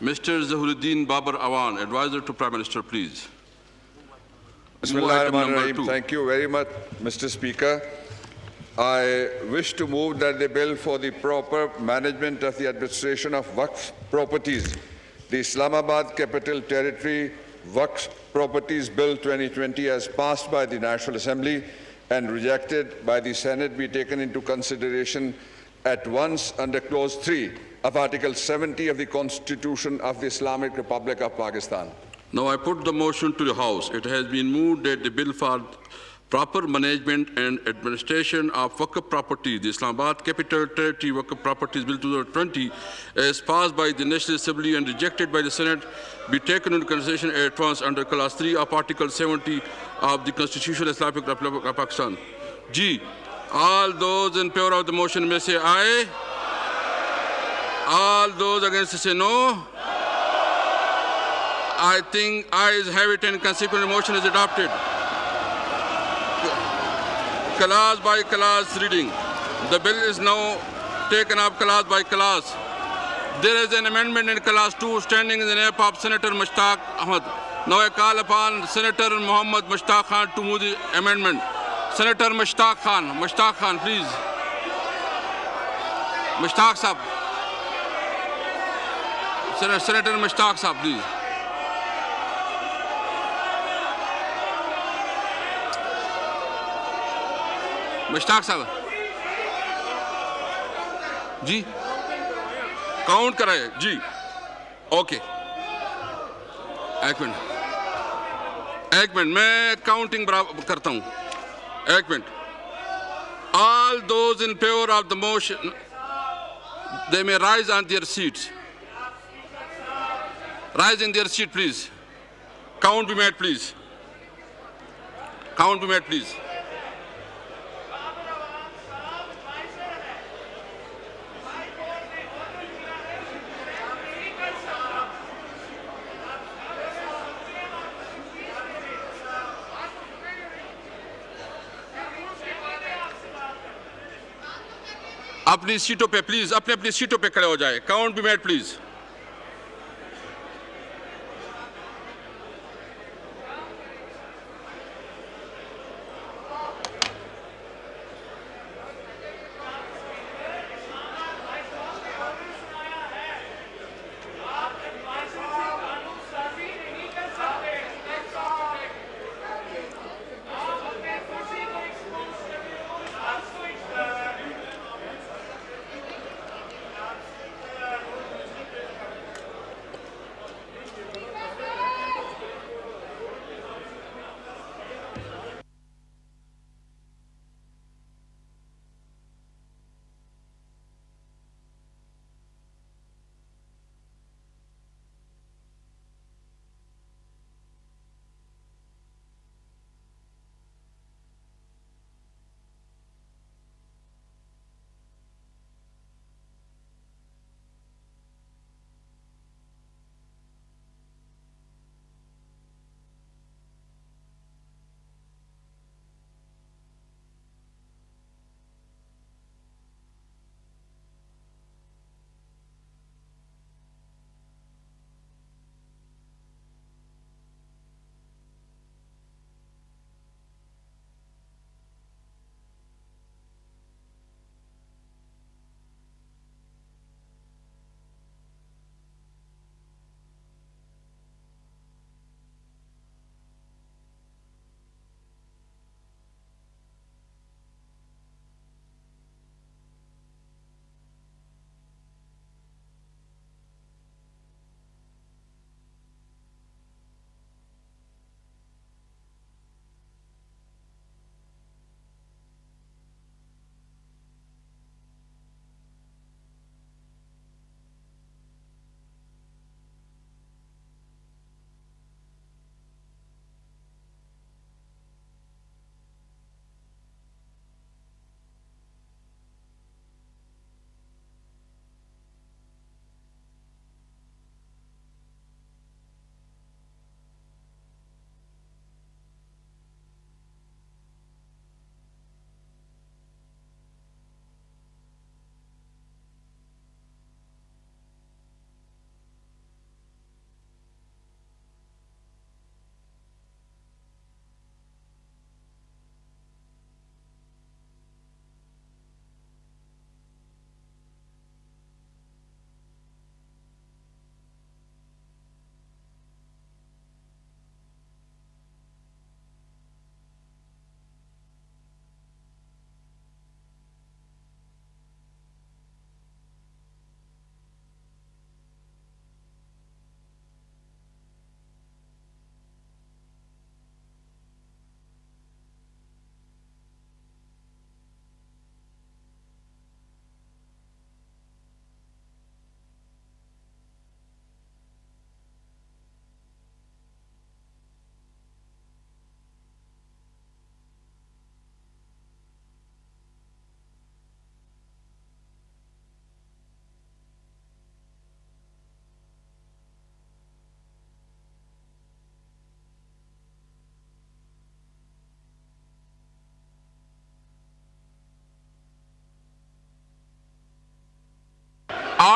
Mr. Zahuruddin Babar Awan, Advisor to Prime Minister, please. Bismillahirrahmanirrahim. Thank you very much, Mr. Speaker. I wish to move that the bill for the proper management of the administration of Waqf properties, the Islamabad Capital Territory Waqf Properties Bill 2020 as passed by the National Assembly and rejected by the Senate be taken into consideration at once under Clause 3 of Article 70 of the Constitution of the Islamic Republic of Pakistan. Now I put the motion to the House. It has been moved that the bill for proper management and administration of Waqf properties, the Islamabad Capital Territory Waqf Properties Bill 2020, as passed by the National Assembly and rejected by the Senate, be taken into consideration at once under Clause 3 of Article 70 of the Constitution of the Islamic Republic of Pakistan. G. All those in favor of the motion may say aye. All those against say no. I think ayes have it and consequent motion is adopted. Clause by clause reading. The bill is now taken up clause by clause. There is an amendment in clause 2 standing in the name of Senator Mushtaq Ahmed. Now I call upon Senator Muhammad Mushtaq Khan to move the amendment. Senator Mushtaq Khan, please. Mushtaq Sahab. Senator Mushtaq Sahab, please. Mushtaq साहब जी count कराए जी okay एक minute मैं counting बराबर करता हूं एक minute all those in favor of the motion they may rise on their seats rise in their seat please count be made please अपनी सीटों पे प्लीज अपनी सीटों पे खड़े हो जाए count be made please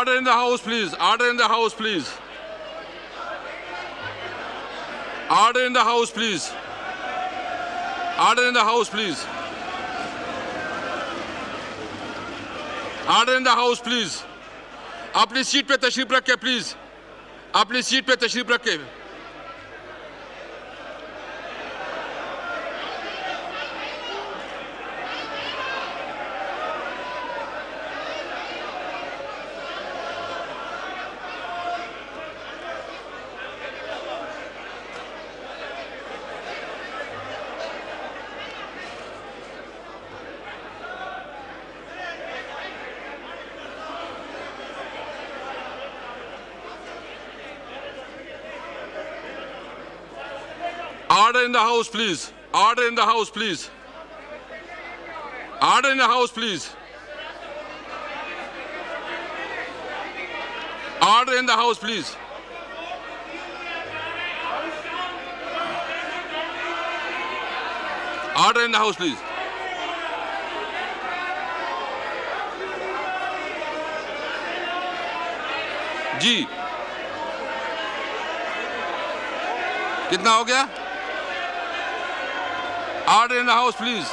Order in the House, please. Order in the House, please. Order in the House, please. Order in the House, please. Order in the House, please. अपनी सीट पे तशरीफ रखें, प्लीज. अपनी seat पे तशरीफ रखें. Order in the House, please. Order in the House, please. Order in the House, please. Order in the House, please. Order in the House, please. जी कितना हो गया? Order in the House, please.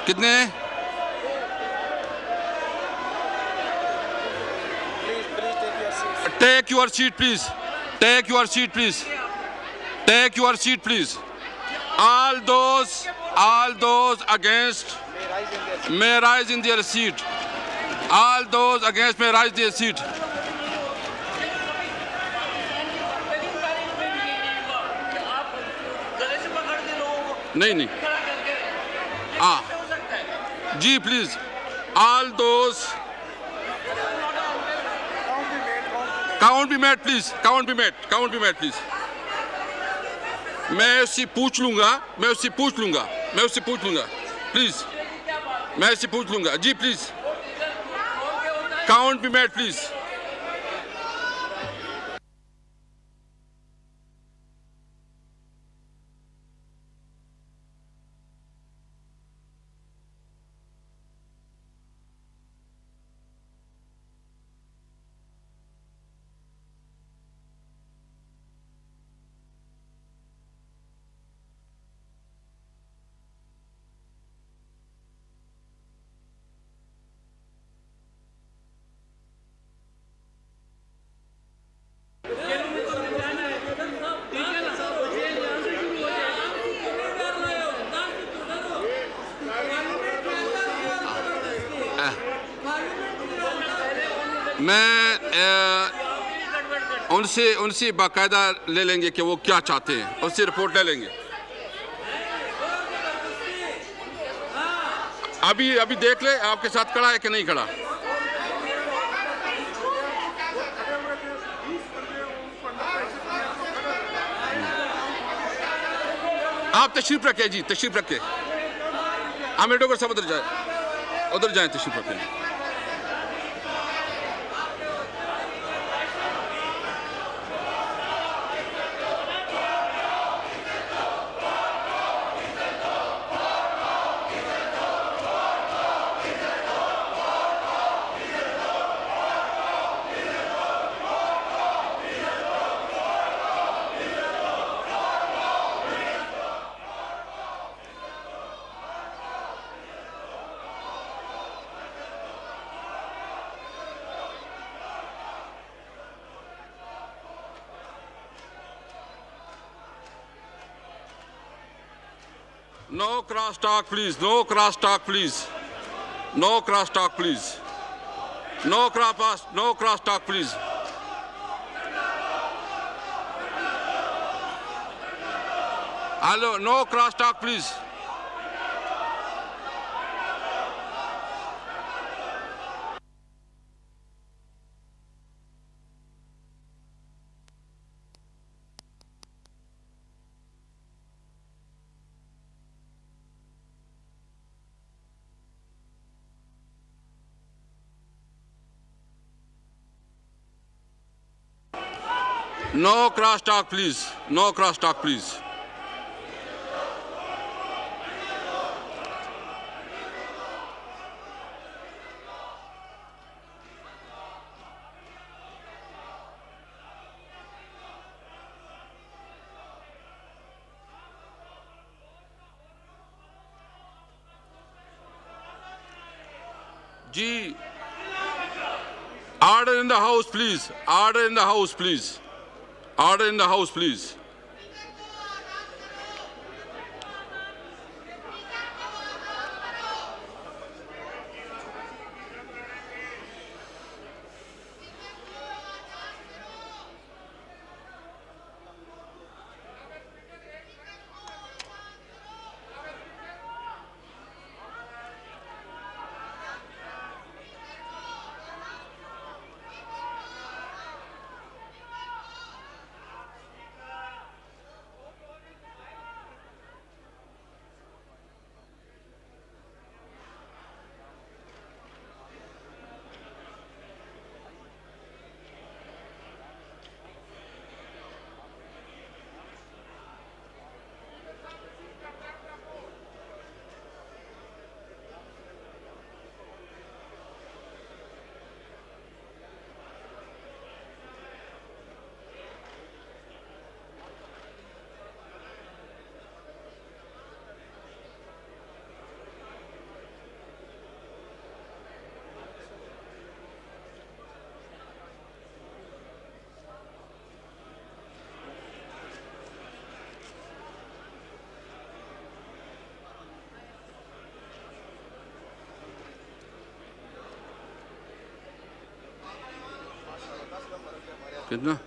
कितने? Take your seat, please. Take your seat, please. Take your seat, please. All those against may rise in their seat. All those against may rise their seat. नहीं जी please all those count be made please count be made please मैं उससे पूछ लूंगा please मैं उससे पूछ लूंगा जी please count be made please मैं उनसे बाकायदा ले लेंगे कि वो क्या चाहते हैं, उससे रिपोर्ट ले लेंगे. अभी देख ले आपके साथ खड़ा है कि नहीं खड़ा. आप तशरीफ रखें जी, तशरीफ रखें. आमिर डोगर सब उधर जाए तशरीफ रखें. No crosstalk, please. No crosstalk, please. No crosstalk, please. No crosstalk, please. Hello, no crosstalk, please. No crosstalk, please. No crosstalk, please. Ji, order in the house, please. Order in the house, please. Order in the house, please. कितना?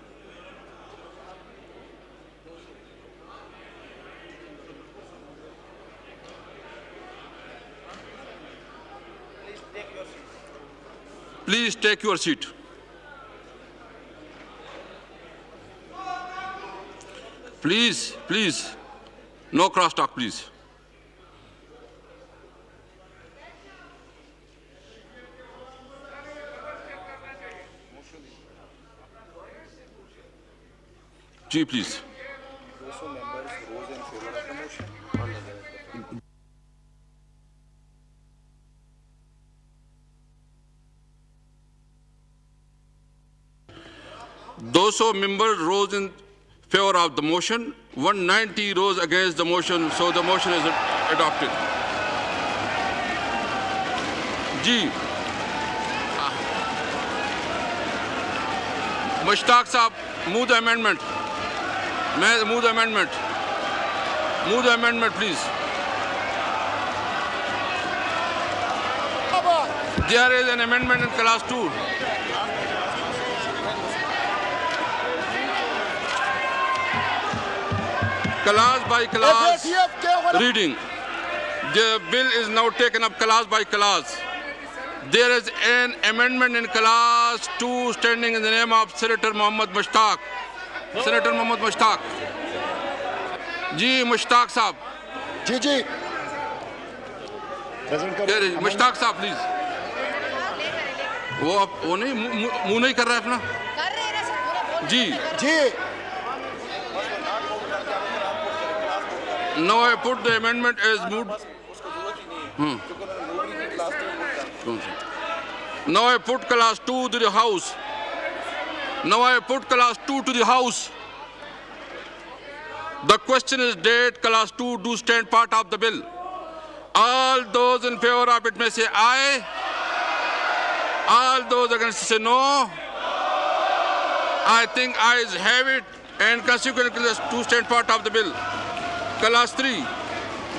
Please take your seat. Please, please. No crosstalk, please. Ji, please. Those members rose in favor of the motion. 190 rose against the motion, so the motion is adopted. Ji. Mushtaq Sahab, move the amendment. Move the amendment. Move the amendment, please. There is an amendment in class 2. Class by class reading. The bill is now taken up class by class. There is an amendment in class 2 standing in the name of Senator Mohammad Mushtaq. Senator Mohammad Mushtaq. Ji, Mushtaq Sahab. Ji ji There is Mushtaq Sahab, please. वो नहीं मुंह नहीं कर रहा है अपना. जी. जी Now I put the amendment as moved. Now I put class 2 to the house. Now I put class 2 to the house. The question is, did class 2 do stand part of the bill? All those in favor of it may say aye. All those against say no. I think ayes have it, and consequently class 2 stand part of the bill. Class 3.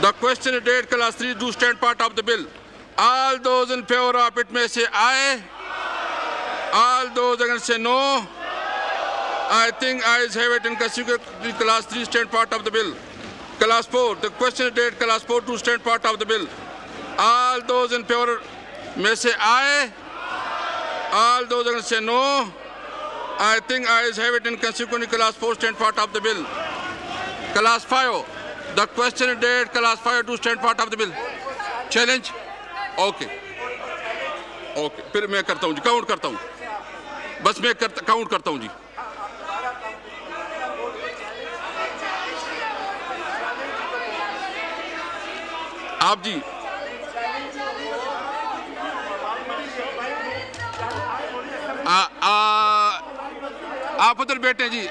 The question is, did class 3 do stand part of the bill? All those in favor of it may say aye. All those against say no. I think ayes have it, and consequently class 3 stand part of the bill. Class 4. The question is, did class 4 do stand part of the bill? All those in favor may say aye. All those against say no. I think ayes have it, and consequently class 4 stand part of the bill. Class 5. The question is, did class 5 do stand part of the bill? Challenge? Okay. Okay. फिर मैं करता हूँ जी, count करता हूँ. बस मैं count करता हूँ जी. आप जी. आप उधर बैठे जी.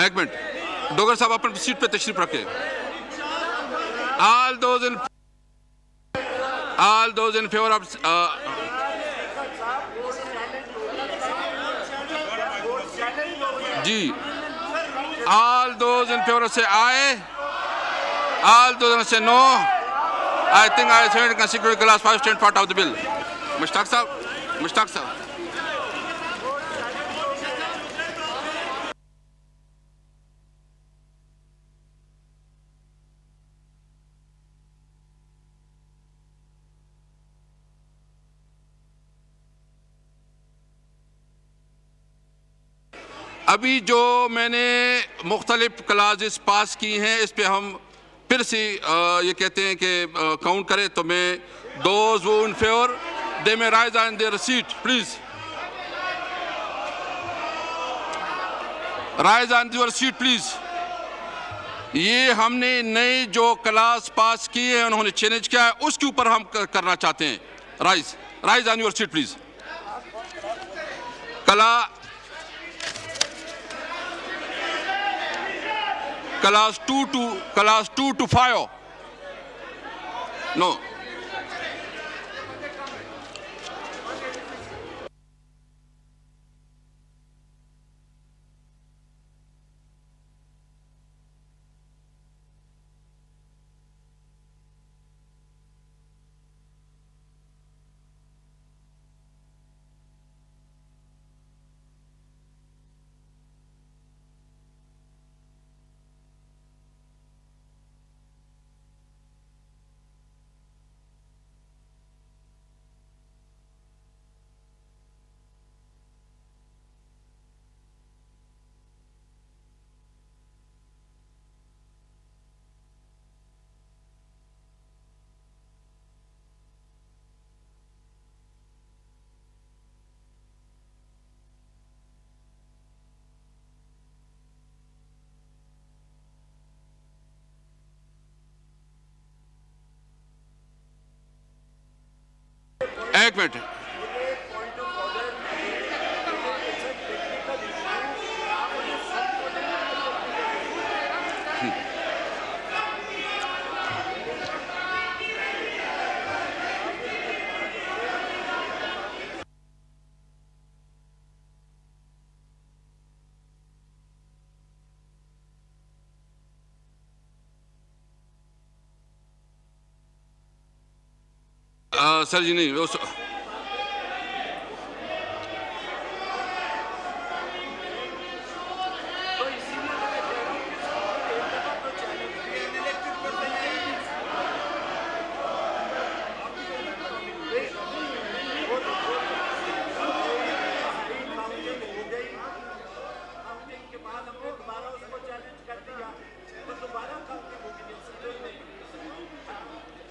एक मिनट. डोगर साहब अपन सीट पे तशरीफ रखे. All those in favor of G. All those in favor say aye. All those say no. I think I said consider class 5 stand part of the bill. Mushtaq sahab. Mushtaq sahab. अभी जो मैंने मुख्तलिफ classes पास की हैं इस पे हम फिर से ये कहते हैं कि काउंट करें तो मैं दोज वो इन फेवर दे में rise on their seat please rise on your seat please. ये हमने नए जो क्लास पास की है उन्होंने चैलेंज किया है उसके ऊपर हम करना चाहते हैं। Rise on your seat please. Class 2 to 5. No. एक मिनट सर जी नहीं वो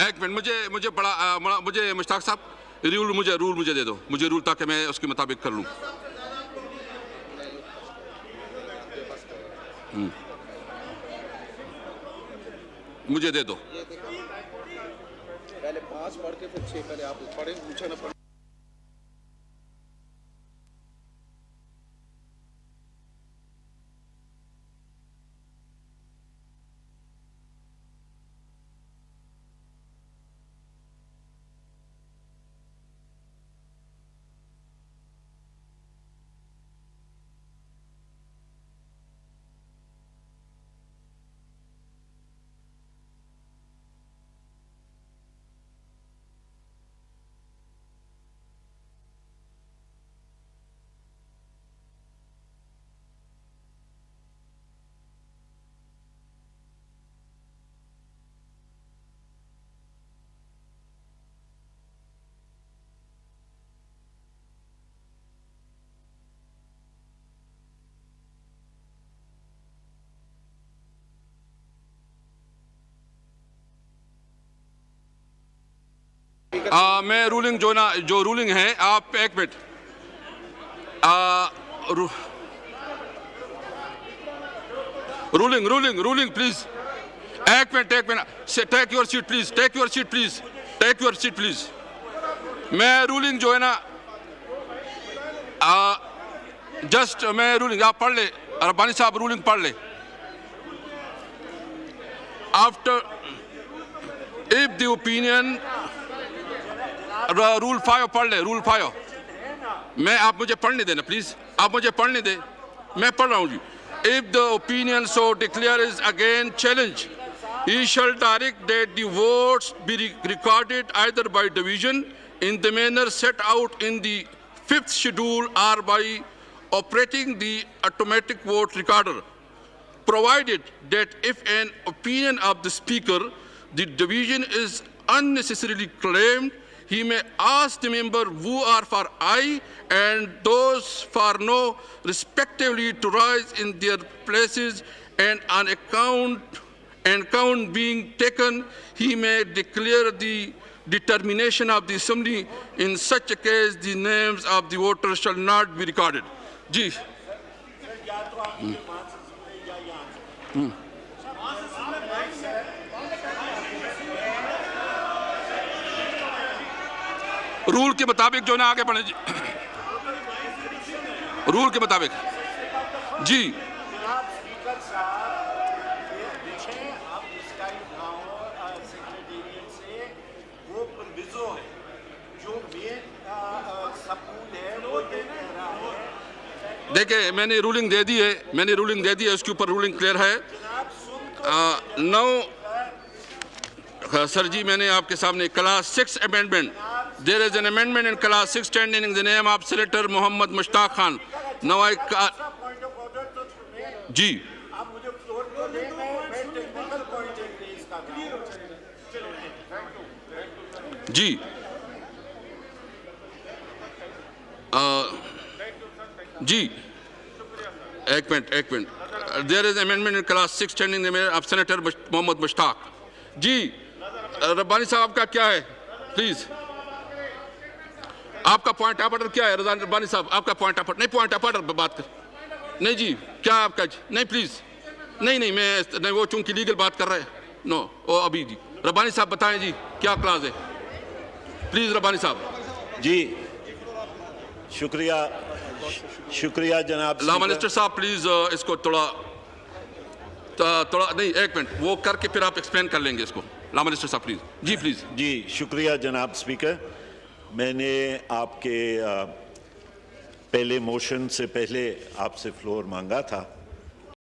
एक मिनट मुझे मुझे मुश्ताक साहब रूल मुझे दे दो मुझे रूल ताकि मैं उसके मुताबिक कर लूं। मुझे दे दो। पहले 5 पढ़ के फिर 6 पहले आप पढ़े पूछा ना पढ़े। मैं रूलिंग जो रूलिंग है आप एक मिनट रूलिंग प्लीज एक मिनट टेक योर सीट प्लीज मैं रूलिंग जो है ना जस्ट मैं रूलिंग आप पढ़ ले रब्बानी साहब रूलिंग पढ़ ले after If the opinion, Rule 5 पढ़ ले, Rule 5. मैं आप मुझे पढ़ने देना प्लीज, आप मुझे पढ़ने दे, मैं पढ़ रहा हूँ जी. If the opinion so declare is again challenged, he shall direct that the votes be recorded either by division in the manner set out in the 5th schedule or by operating the automatic vote recorder, provided that if an opinion of the speaker, the division is unnecessarily claimed, he may ask the member who are for aye and those for no respectively to rise in their places, and on count being taken, he may declare the determination of the assembly. In such a case, the names of the voters shall not be recorded. जी. Rule के मुताबिक जो ना आगे बढ़े जी, rule के मुताबिक जी. Speaker साहब पीछे आप इसका उठाओ सेक्रेटेरिएट से वो प्रोविजो है जो मेन सबूत है वो ये कह रहा है. देखिए मैंने रूलिंग दे दी है, उसके ऊपर रूलिंग क्लियर है. नौ सर जी, मैंने आपके सामने class 6 amendment, there is an amendment in class 6 standing in the name of senator Mohammad Mushtaq Khan. Now I जी आप मुझे फ्लोर को दें, मैं टेक्निकल पॉइंट रेज कर रहा हूं. जी. जी एक मिनट. There is amendment in class 6 standing in the name of senator Mohammad Mushtaq. जी रब्बानी साहब आपका क्या है प्लीज, आपका पॉइंट ऑफ ऑर्डर क्या है? रब्बानी साहब आपका पॉइंट ऑफ ऑर्डर नहीं, पॉइंट ऑफ ऑर्डर पर बात कर. नहीं जी, क्या आपका जी? नहीं प्लीज, नहीं मैं नहीं, वो चूंकि लीगल बात कर रहे हैं. नो ओ अभी जी रब्बानी साहब बताएं जी क्या क्लास है प्लीज. रब्बानी साहब जी शुक्रिया जनाब ला मिनिस्टर साहब प्लीज इसको थोड़ा नहीं, एक मिनट वो करके फिर आप एक्सप्लेन कर लेंगे इसको. ला मिनिस्टर साहब प्लीज. जी प्लीज. जी शुक्रिया जनाब स्पीकर. मैंने आपके पहले मोशन से पहले आपसे फ्लोर मांगा था